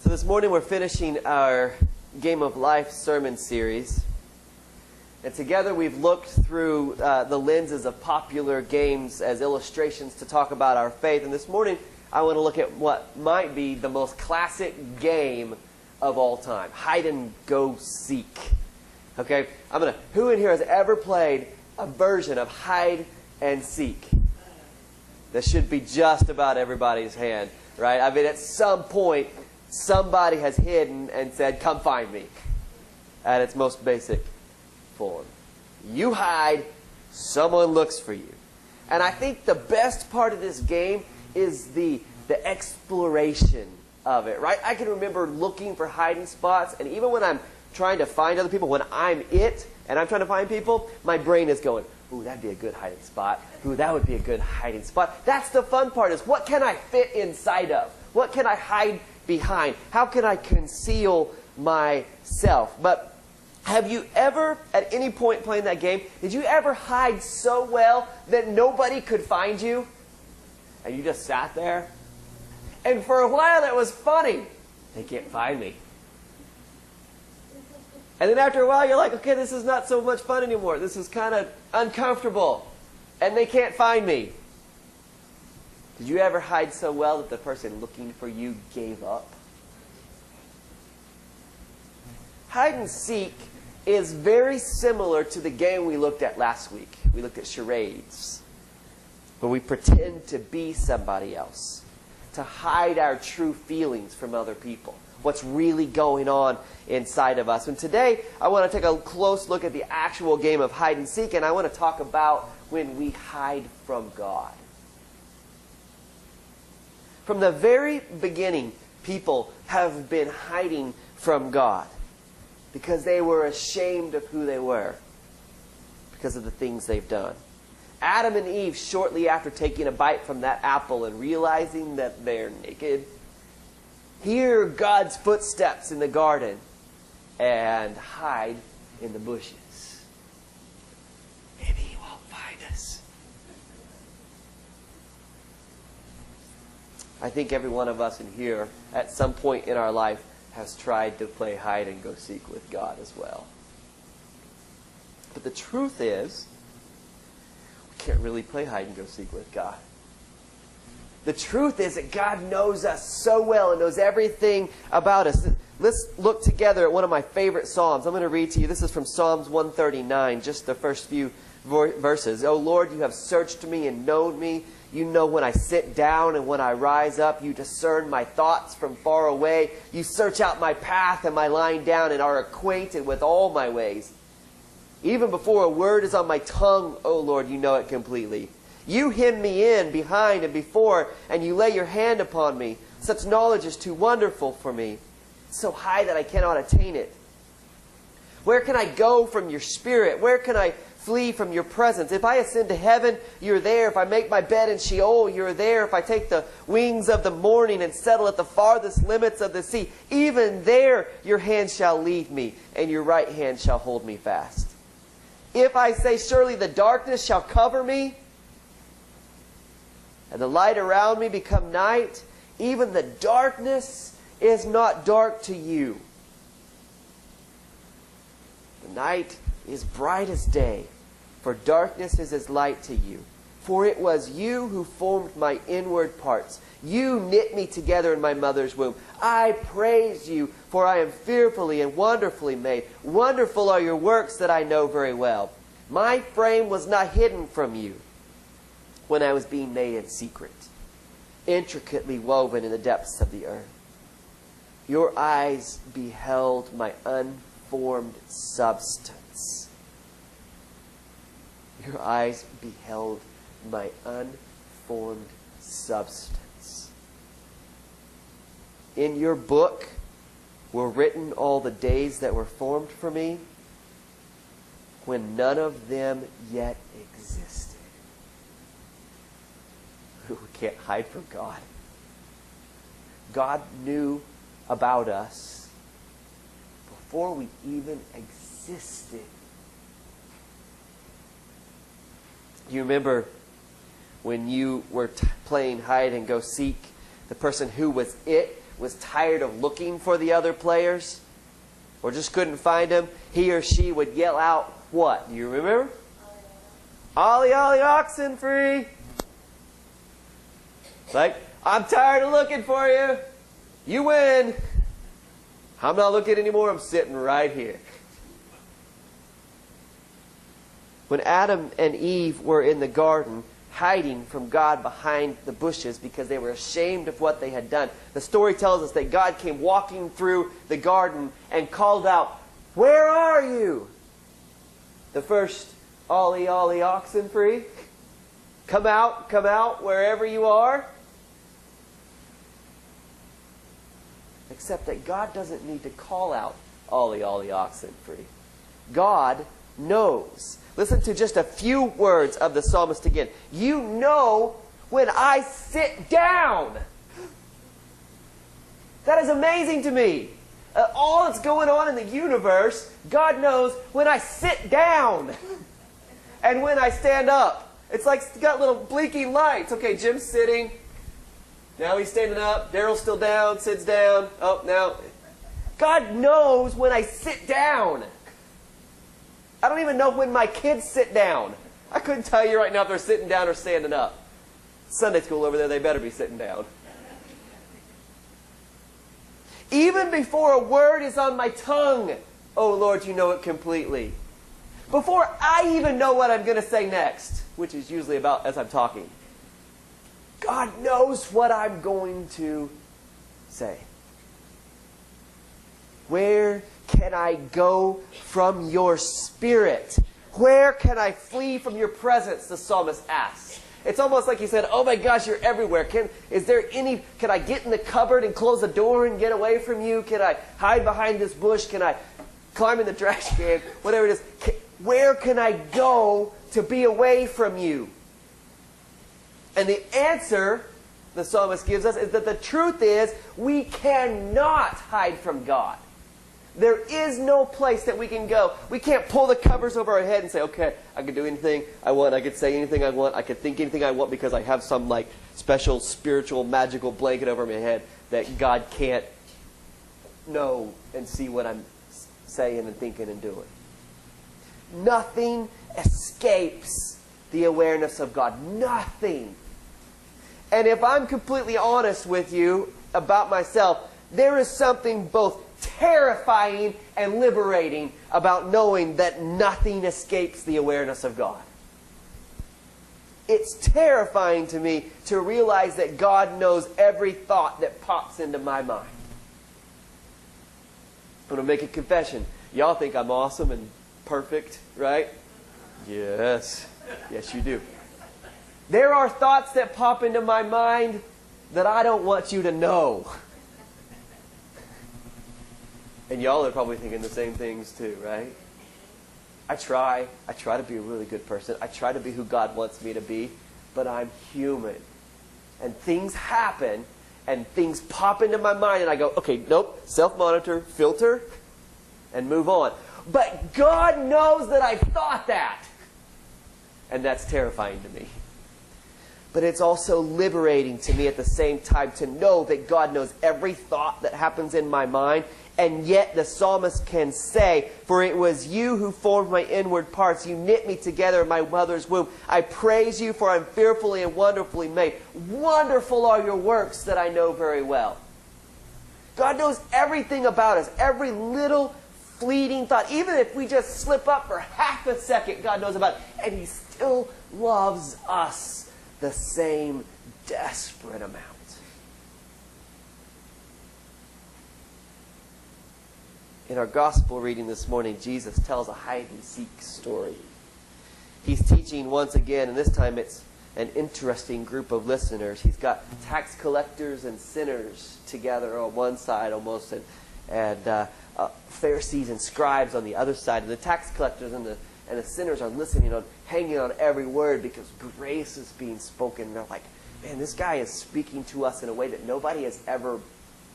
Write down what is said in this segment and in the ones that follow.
So this morning we're finishing our Game of Life sermon series. And together we've looked through the lenses of popular games as illustrations to talk about our faith. And this morning I want to look at what might be the most classic game of all time. Hide and go seek. Okay? Who in here has ever played a version of hide and seek? That should be just about everybody's hand, right? I mean, at some point, somebody has hidden and said, "Come find me," at its most basic form. You hide, someone looks for you. And I think the best part of this game is the exploration of it, right? I can remember looking for hiding spots, and even when I'm trying to find other people, when I'm it and I'm trying to find people, my brain is going, "Ooh, that'd be a good hiding spot. Ooh, that would be a good hiding spot." That's the fun part, is what can I fit inside of? What can I hide behind? How can I conceal myself? But have you ever, at any point playing that game, did you ever hide so well that nobody could find you? And you just sat there? And for a while it was funny. They can't find me. And then after a while you're like, okay, this is not so much fun anymore. This is kind of uncomfortable. And they can't find me. Did you ever hide so well that the person looking for you gave up? Hide and seek is very similar to the game we looked at last week. We looked at charades, where we pretend to be somebody else, to hide our true feelings from other people, what's really going on inside of us. And today, I want to take a close look at the actual game of hide and seek, and I want to talk about when we hide from God. From the very beginning, people have been hiding from God because they were ashamed of who they were, because of the things they've done. Adam and Eve, shortly after taking a bite from that apple and realizing that they're naked, hear God's footsteps in the garden and hide in the bushes. Maybe He won't find us. I think every one of us in here, at some point in our life, has tried to play hide and go seek with God as well. But the truth is, we can't really play hide and go seek with God. The truth is that God knows us so well and knows everything about us. Let's look together at one of my favorite Psalms. I'm going to read to you. This is from Psalms 139, just the first few verses. "O Lord, you have searched me and known me. You know when I sit down and when I rise up. You discern my thoughts from far away. You search out my path and my lying down and are acquainted with all my ways. Even before a word is on my tongue, O Lord, you know it completely. You hem me in behind and before, and you lay your hand upon me. Such knowledge is too wonderful for me, so high that I cannot attain it. Where can I go from your spirit? Where can I flee from your presence? If I ascend to heaven, you're there. If I make my bed in Sheol, you're there. If I take the wings of the morning and settle at the farthest limits of the sea, even there your hand shall lead me, and your right hand shall hold me fast. If I say, surely the darkness shall cover me, and the light around me become night, even the darkness is not dark to you. The night is bright as day, for darkness is as light to you. For it was you who formed my inward parts. You knit me together in my mother's womb. I praise you, for I am fearfully and wonderfully made. Wonderful are your works that I know very well. My frame was not hidden from you when I was being made in secret, intricately woven in the depths of the earth. Your eyes beheld my unformed substance. Your eyes beheld my unformed substance. In your book were written all the days that were formed for me, when none of them yet existed." We can't hide from God. God knew about us before we even existed. You remember when you were playing hide and go seek, the person who was it was tired of looking for the other players or just couldn't find them, he or she would yell out what? Do you remember? Ollie, ollie, oxen free. Like, I'm tired of looking for you. You win. I'm not looking anymore. I'm sitting right here. When Adam and Eve were in the garden, hiding from God behind the bushes because they were ashamed of what they had done, the story tells us that God came walking through the garden and called out, "Where are you?" The first ollie, ollie, oxen free. Come out, wherever you are. Except that God doesn't need to call out ollie, ollie, oxen free. God knows. Listen to just a few words of the psalmist again. You know when I sit down. That is amazing to me. All that's going on in the universe, God knows when I sit down and when I stand up. It's like it's got little blinking lights. Okay, Jim's sitting. Now he's standing up. Daryl's still down, sits down. Oh, now. God knows when I sit down. I don't even know when my kids sit down. I couldn't tell you right now if they're sitting down or standing up. Sunday school over there, they better be sitting down. Even before a word is on my tongue, oh Lord, you know it completely. Before I even know what I'm going to say next, which is usually about as I'm talking, God knows what I'm going to say. Where can I go from your spirit? Where can I flee from your presence? The psalmist asks. It's almost like he said, oh my gosh, you're everywhere. Can I get in the cupboard and close the door and get away from you? Can I hide behind this bush? Can I climb in the trash can? Whatever it is. Where can I go to be away from you? And the answer the psalmist gives us is that the truth is we cannot hide from God. There is no place that we can go. We can't pull the covers over our head and say, okay, I can do anything I want. I can say anything I want. I can think anything I want because I have some like special spiritual magical blanket over my head that God can't know and see what I'm saying and thinking and doing. Nothing escapes the awareness of God. Nothing. And if I'm completely honest with you about myself, there is something both terrifying and liberating about knowing that nothing escapes the awareness of God. It's terrifying to me to realize that God knows every thought that pops into my mind. I'm going to make a confession. Y'all think I'm awesome and perfect, right? Yes. Yes, you do. There are thoughts that pop into my mind that I don't want you to know. And y'all are probably thinking the same things too, right? I try to be a really good person. I try to be who God wants me to be, but I'm human. And things happen, and things pop into my mind, and I go, okay, nope, self-monitor, filter, and move on. But God knows that I've thought that. And that's terrifying to me. But it's also liberating to me at the same time to know that God knows every thought that happens in my mind. And yet the psalmist can say, for it was you who formed my inward parts. You knit me together in my mother's womb. I praise you, for I'm fearfully and wonderfully made. Wonderful are your works that I know very well. God knows everything about us. Every little fleeting thought. Even if we just slip up for half a second, God knows about it. And He still loves us the same desperate amount. In our gospel reading this morning, Jesus tells a hide-and-seek story. He's teaching once again, and this time it's an interesting group of listeners. He's got tax collectors and sinners together on one side almost, and Pharisees and scribes on the other side. And the tax collectors and the sinners are listening on, hanging on every word because grace is being spoken. And they're like, man, this guy is speaking to us in a way that nobody has ever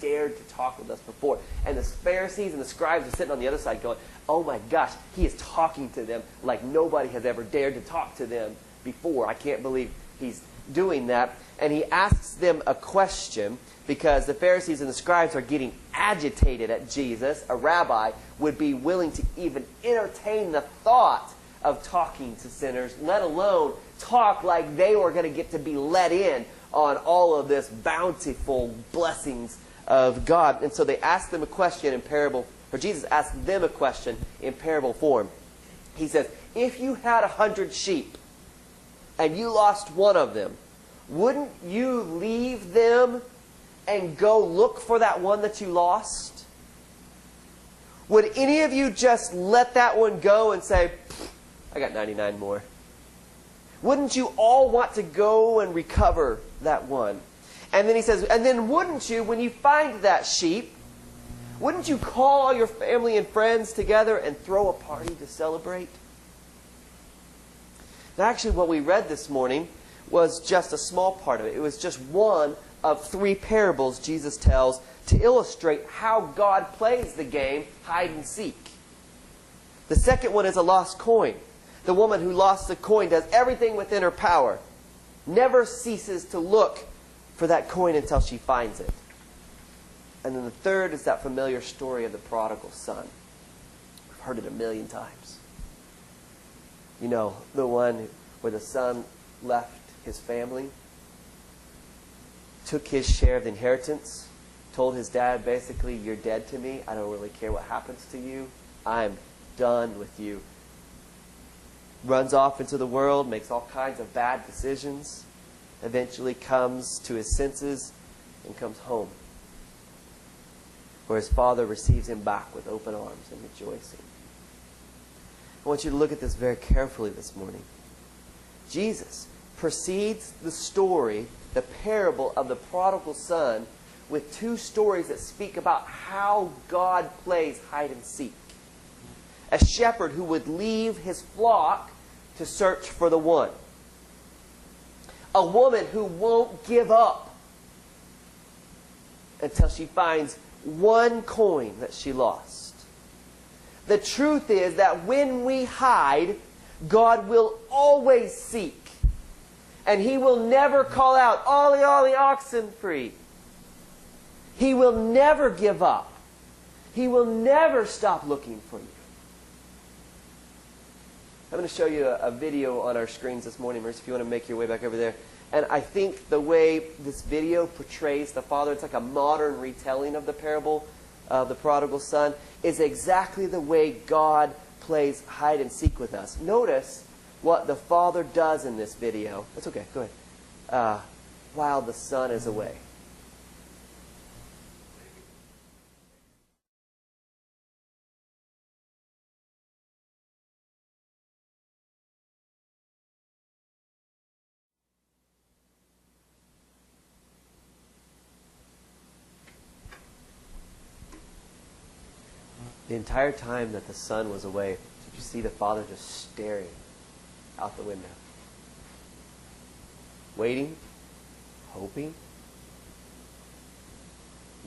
dared to talk with us before. And the Pharisees and the scribes are sitting on the other side going, oh my gosh, he is talking to them like nobody has ever dared to talk to them before. I can't believe he's doing that, and he asks them a question because the Pharisees and the scribes are getting agitated at Jesus. A rabbi would be willing to even entertain the thought of talking to sinners, let alone talk like they were going to get to be let in on all of this bountiful blessings of God. And so they asked them a question in parable, or Jesus asked them a question in parable form. He says, if you had 100 sheep and you lost one of them, wouldn't you leave them and go look for that one that you lost? Would any of you just let that one go and say, I got 99 more? Wouldn't you all want to go and recover that one? And then he says, and then wouldn't you, when you find that sheep, wouldn't you call all your family and friends together and throw a party to celebrate? Now, actually, what we read this morning was just a small part of it. It was just one of 3 parables Jesus tells to illustrate how God plays the game hide and seek. The second one is a lost coin. The woman who lost the coin does everything within her power, never ceases to look for that coin until she finds it. And then the third is that familiar story of the prodigal son. We've heard it a million times. You know, the one where the son left his family, took his share of the inheritance, told his dad basically, you're dead to me. I don't really care what happens to you. I'm done with you. Runs off into the world, makes all kinds of bad decisions, eventually comes to his senses and comes home, where his father receives him back with open arms and rejoicing. I want you to look at this very carefully this morning. Jesus precedes the story, the parable of the prodigal son, with 2 stories that speak about how God plays hide and seek. A shepherd who would leave his flock to search for the one. A woman who won't give up until she finds one coin that she lost. The truth is that when we hide, God will always seek. And He will never call out, "Ollie, ollie, oxen free." He will never give up. He will never stop looking for you. I'm going to show you a video on our screens this morning, Mercy, if you want to make your way back over there. And I think the way this video portrays the Father, it's like a modern retelling of the parable of the prodigal son, is exactly the way God plays hide and seek with us. Notice what the Father does in this video. That's okay, go ahead. While the Son is away. The entire time that the Son was away, did you see the Father just staring out the window? Waiting, hoping,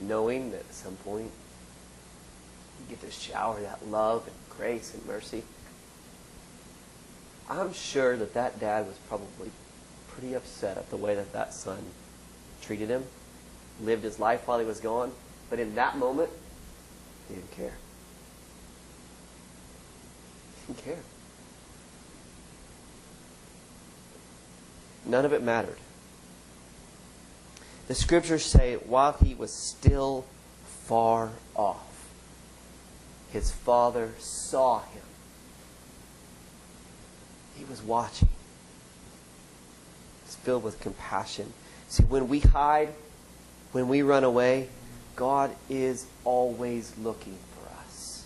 knowing that at some point you get to shower that love and grace and mercy. I'm sure that that dad was probably pretty upset at the way that that son treated him, lived his life while he was gone, but in that moment, he didn't care. Didn't care. None of it mattered. The scriptures say, while he was still far off, his father saw him. He was watching. It's filled with compassion. See, when we hide, when we run away, God is always looking for us.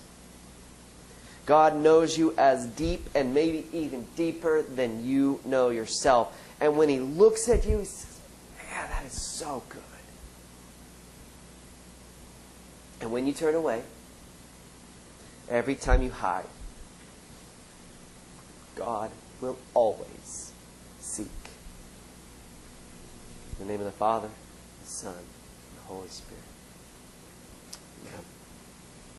God knows you as deep and maybe even deeper than you know yourself. And when He looks at you, He says, man, that is so good. And when you turn away, every time you hide, God will always seek. In the name of the Father, the Son, and the Holy Spirit. Amen.